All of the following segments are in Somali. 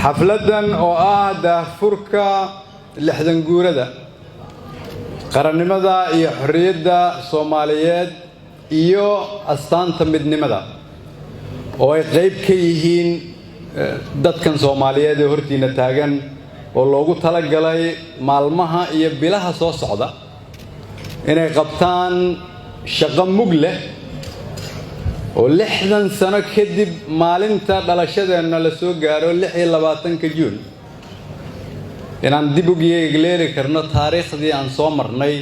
xafladan oo ah daahfurka lixdan guurada qarannimada iyo xorriyadda Soomaaliyeed iyo astaanta midnimada oo ay qayb ka yihiin dadkan Soomaaliyeed ee hortiina taagan oo loogu talagalay maalmaha iyo bilaha soo socda inay qabtaan shaqo mug leh oo 60 sano kadib maalinta dhalashadeenna la soo gaaro 26 Juun inaan dib u geeyay karno taariikhdii aan soo marnay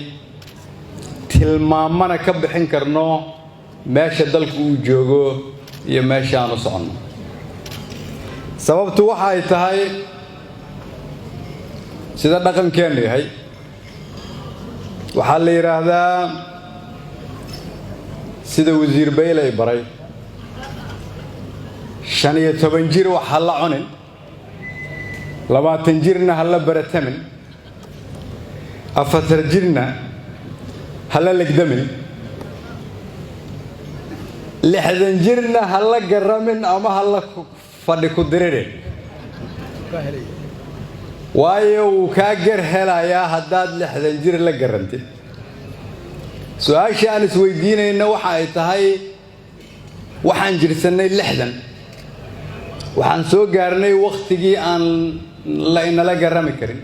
tilmaamana ka bixin karno meesha dalku uu joogo iyo meesha aan u socono sababtu waxa ay tahay sida dhaqankeenu yahay waxaa la yiraahdaa sida wasiir Baylay baray 15 jir waxa la cunin 20 jirna hala baratamin 4 jirna hala legdamin 60 jirna hala garamin ama hala fadhi ku dirire waayo uu ka gar helayaa haddaad 60 jir la garantid su'aasha aan isweydiinayna waxa ay tahay waxaan jirsanay 60 waxaan soo gaarnay waqtigii aan la inala garami karin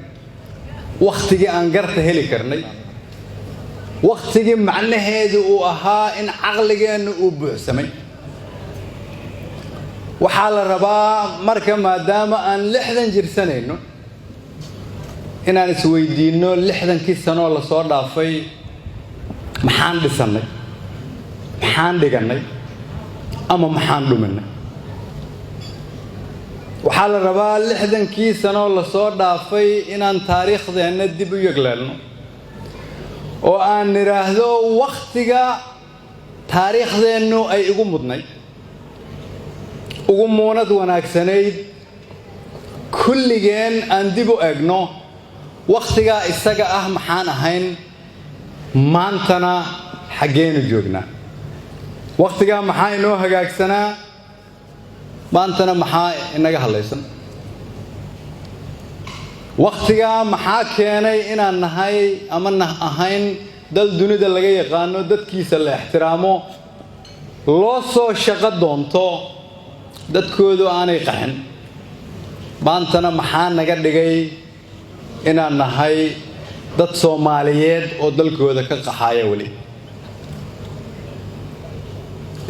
waqtigii aan garta heli karnay waqtigii macnaheedu uu ahaa in aqligeenu uu buuxsamay waxa la rabaa marka maadaama aan 60 jirsanayno inaan isweydiino 60kii sano la soo dhaafay maxaan dhisanay maxaan dhiganay ama maxaan dhuminay waxaa la rabaa 60kii sano la soo dhaafay inaan taariikhdeena dib u yagleelno oo aan niraahdo waqtiga taariikhdeenu ay ugu mudnay ugu muunad wanaagsanayd kulligeen aan dib u eegno waqtiga isaga ah maxaan ahayn maantana xageenu joognaa waqtiga maxaa inoo hagaagsanaa maantana maxaa inaga hadlaysan waqtiga maxaa keenay inaan nahay ama ahayn dal dunida laga yaqaano dadkiisa la ixtiraamo loo soo shaqo doonto dadkoodu aanay qaxin maantana maxaa naga dhigay inaan nahay dad Soomaaliyeed oo dalkooda ka qaxaya wali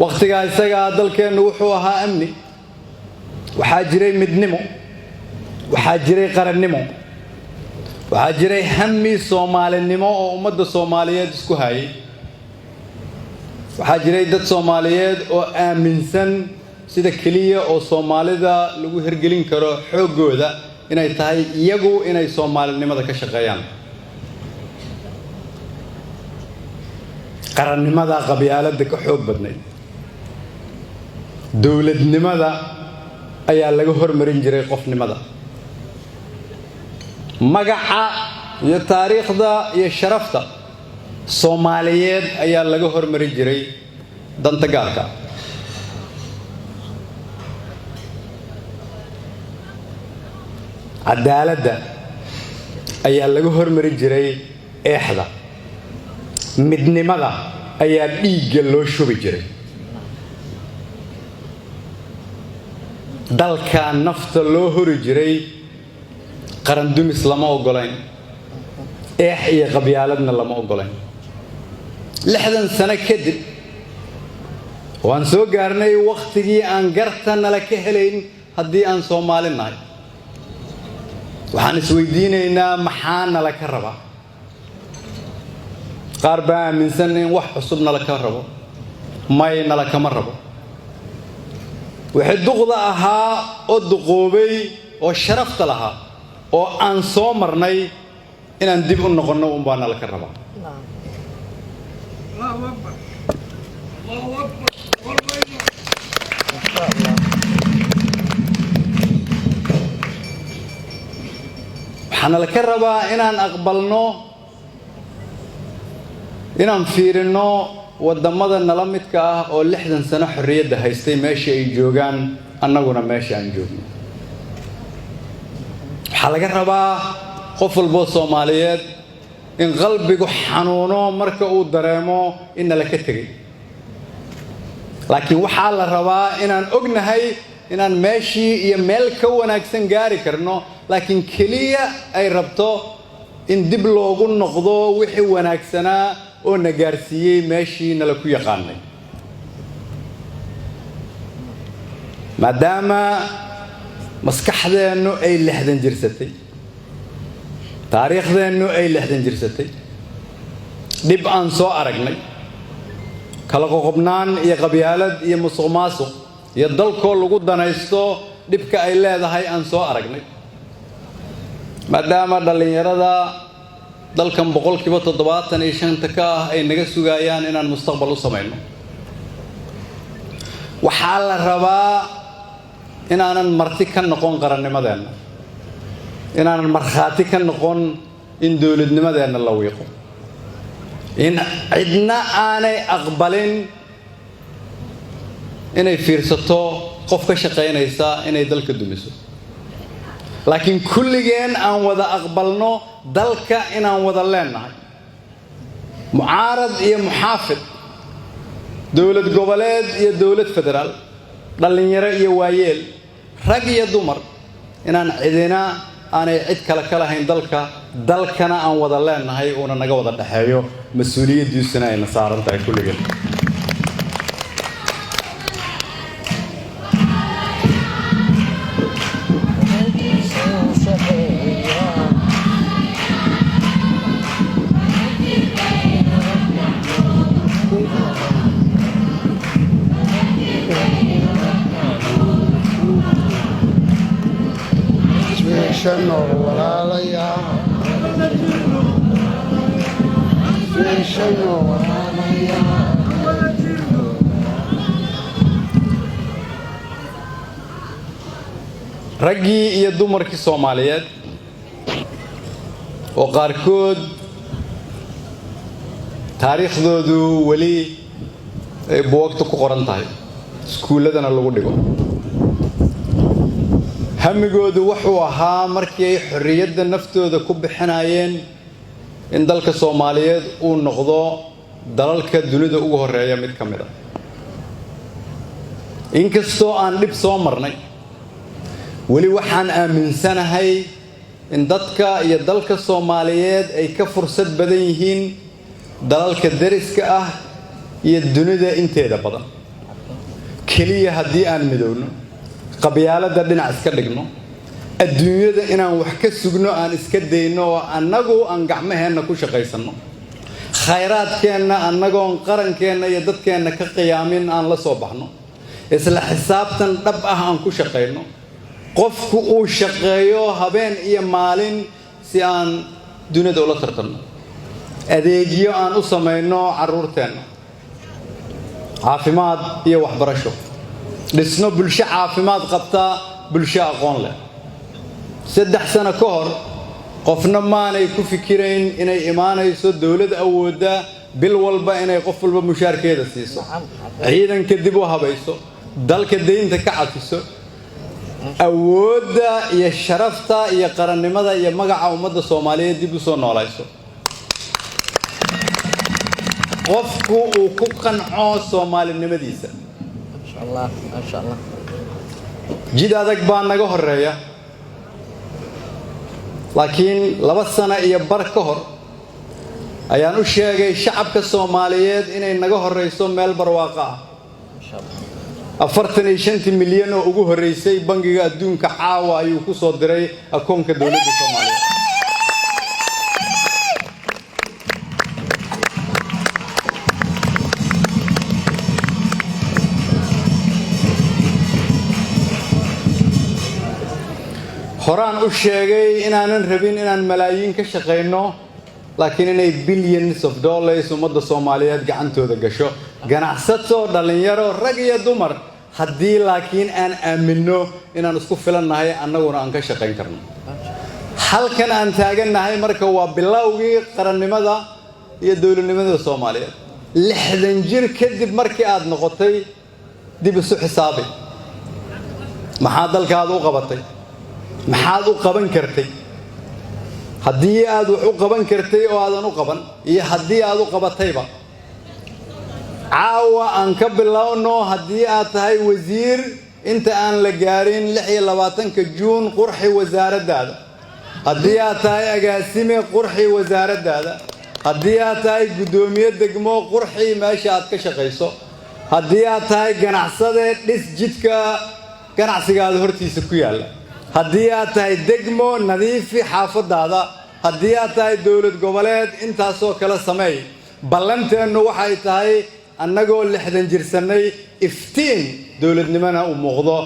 waqtiga isaga dalkeenu wuxuu ahaa amni waxaa jiray midnimo waxaa jiray qarannimo waxaa jiray hammi Soomaalinimo oo ummadda Soomaaliyeed isku hayay waxaa jiray dad Soomaaliyeed oo aaminsan sida kaliya oo Soomaalida lagu hirgelin karo xoogooda inay tahay iyagu inay Soomaalinimada ka shaqeeyaan qarannimada qabyaaladda ka xoog badnayd dawladnimada ayaa laga hormarin jiray qofnimada magaca iyo taariikhda iyo sharafta Soomaaliyeed ayaa laga hormarin jiray danta gaarka cadaaladda ayaa laga hormarin jiray eexda midnimada ayaa dhiigga loo shubi jiray dalka nafta loo hori jiray qaran dumis lama ogolayn eex iyo qabyaaladna lama ogolayn 60 sano kadib waan soo gaarnay waqtigii aan gartana la ka helayn haddii aan Soomaali nahay waxaan isweydiinaynaa maxaa nala ka rabaa qaar baa aaminsan in wax cusub nala ka rabo may nala kama rabo wixii duqda ahaa oo duqoobay oo sharafta lahaa oo aan soo marnay inaan dib u noqono un baa nala ka rabaa waxaan la ka rabaa inaan aqbalno inaan fiirino wadamada nala midka ah oo 60 sano xorriyadda haystay meesha ay joogaan annaguna meesha aan joogno waxaa laga rabaa qof walbo Soomaaliyeed in qalbigu xanuuno marka uu dareemo in la ka tagay laakiin waxaa la rabaa inaan ognahay inaan meeshii iyo meel ka wanaagsan gaari karno laakiin kaliya ay rabto in dib loogu noqdo wixii wanaagsanaa oo na gaarsiiyay meeshii nala ku yaqaanay maadaama maskaxdeenu ay 60 jirsatay taariikhdeenu ay 60 jirsatay dib aan soo aragnay kala qoqobnaan iyo qabyaalad iyo musuqmaasuq iyo dalkoo lagu danaysto dhibka ay leedahay aan soo aragnay maadaama dhalinyarada dalkan 75% ka ah ay naga sugayaan inaan mustaqbal u sameeyno waxaa la rabaa inaanan marti ka noqon qarannimadeena inaanan markhaati ka noqon in dawladnimadeena la wiiqo in cidna aanay aqbalin inay fiirsato qof ka shaqeynaysa inay dalka dumiso laakiin kulligeen aan wada aqbalno dalka inaan wada leenahay mucaarad iyo muxaafid dawlad goboleed iyo dawlad federaal dhalinyaro iyo waayeel rag iyo dumar inaan cidina aanay cid kale ka lahayn dalkana aan wada leenahay oo naga wada dhaxeeyo mas'uuliyadiisuna ay saaran tahay kulligeen raggii iyo dumarkii Soomaaliyeed oo qaarkood taariikhdoodu wali ay buugta ku qoran tahay iskuuladana lagu dhigo hamigoodu wuxuu ahaa markii ay xorriyadda naftooda ku bixinayeen in dalka Soomaaliyeed uu noqdo dalalka dunida ugu horeeya mid ka mid ah inkastoo aan dhib soo marnay wali waxaan aaminsanahay in dadka iyo dalka Soomaaliyeed ay ka fursad badan yihiin dalalka dariska ah iyo dunida inteeda badan kaliya haddii aan midowno qabyaalada dhinac iska dhigno adduunyada inaan wax ka sugno aan iska dayno oo annagu aan gacmaheena ku shaqaysano khayraadkeena annagoon qarankeena iyo dadkeena ka qiyaamin aan la soo baxno isla xisaabtan dhab ah aan ku shaqayno qofku uu shaqeeyo habeen iyo maalin si aan dunida ula tartanno adeegyo aan u sameeyno caruurteena caafimaad iyo waxbarasho dhisno bulsho caafimaad qabta bulsho aqoon leh 3 sano ka hor qofna maanay ku fikirayn inay imaanayso dawlad awoodda bil walba inay qof walba mushaarkeeda siiso ciidanka dib u habayso dalka deynta ka cafiso awoodda iyo sharafta iyo qarannimada iyo magaca ummadda Soomaaliyeed dib u soo noolayso qofku uu ku qanco Soomaalinimadiisa ما شاء الله جد هذاك بان نجاه الرأي لكن لبسنا يبر كهر أيانو شيء شعب كالصوماليات إن نجاه الرئيسون مال برواقع أفرتني 5 مليون وجوه الرئيسي بنجي الدون كعاوة يوكو صدري أكون كدولة الصومالية horaan u sheegay inaanan rabin inaan malaayiin ka shaqeyno laakiin inay billions of dollars ummadda Soomaaliyeed gacantooda gasho ganacsato dhalinyaro rag iyo dumar haddii laakiin aan aamino inaan isku filannahay annaguna aan ka shaqeyn karno halkan aan taagannahay marka waa bilowgii qarannimada iyo dawladnimada Soomaaliyeed 60 jir kadib markii aad noqotay dib isu xisaabi maxaa dalkaada u qabatay maxaad u qaban kartay haddii aad wax u qaban kartay oo aadan u qaban iyo haddii aad u qabatayba caawa aan ka bilowno haddii aad tahay wasiir inta aan la gaarin 26 juun qurxi wasaaraddaada haddii aad tahay agaasime qurxi wasaaraddaada haddii aad tahay guddoomiye degmo qurxi meesha aad ka shaqayso haddii aad tahay ganacsade dhis jidka ganacsigaada hortiisa ku yaalla haddii aad tahay degmo nadiifi xaafadaada haddii aad tahay dowlad goboleed intaasoo kala sameey ballanteennu waxay tahay annagoo 60 jirsanay iftiin dowladnimana u muuqdo